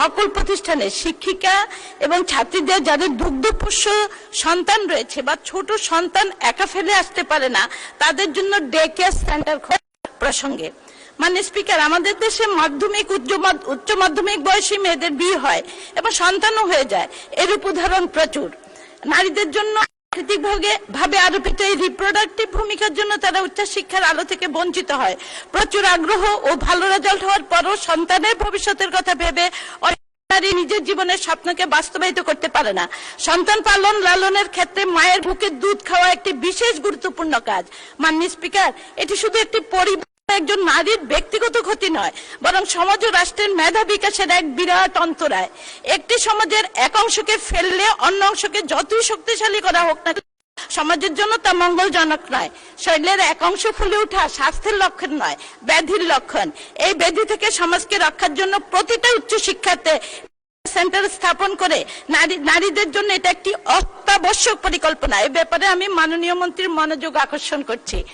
সকল প্রতিষ্ঠানে শিক্ষিকা এবং ছাত্রীদের যাদের দুগ্ধপোষ্য সন্তান রয়েছে বা ছোট সন্তান একা ফেলে আসতে পারে না, তাদের জন্য ডে কেয়ার সেন্টার প্রসঙ্গে মাননীয় স্পিকার, আমাদের দেশে মাধ্যমিক উচ্চ মাধ্যমিক বয়সী মেয়েদের বিয়ে হয় এবং সন্তানও হয়ে যায়। এরূপ উদাহরণ প্রচুর। নারীদের জন্য ভাবে আরোপিত এই রিপ্রোডাক্টিভ ভূমিকার জন্য তারা উচ্চশিক্ষার আলো থেকে বঞ্চিত হয়। প্রচুর আগ্রহ ও ভালো রেজাল্ট হওয়ার পরও সন্তানের ভবিষ্যতের কথা ভেবে নারী নিজের জীবনের স্বপ্নকে বাস্তবায়িত করতে পারে না। সন্তান পালন লালনের ক্ষেত্রে মায়ের বুকে দুধ খাওয়া একটি বিশেষ গুরুত্বপূর্ণ কাজ। মাননীয় স্পিকার, এটি শুধু একটি পরিবার একজন নারীর ব্যক্তিগত ক্ষতি নয়, বরং সমাজ ও রাষ্ট্রের মেধা বিকাশের এক বিরাট অন্তরায়। একটি সমাজের এক অংশকে ফেললে অন্য অংশকে যতই শক্তিশালী করা হোক না, সমাজের জন্য তা মঙ্গলজনক নয়। শরীরের এক অংশ ফুলে ওঠা স্বাস্থ্যের লক্ষণ নয়, ব্যাধির লক্ষণ। এই ব্যাধি থেকে সমাজকে রক্ষার জন্য প্রতিটা উচ্চশিক্ষাতে সেন্টার স্থাপন করে নারীদের জন্য এটা একটি অত্যাবশ্যক পরিকল্পনা। এ ব্যাপারে আমি মাননীয় মন্ত্রীর মনোযোগ আকর্ষণ করছি।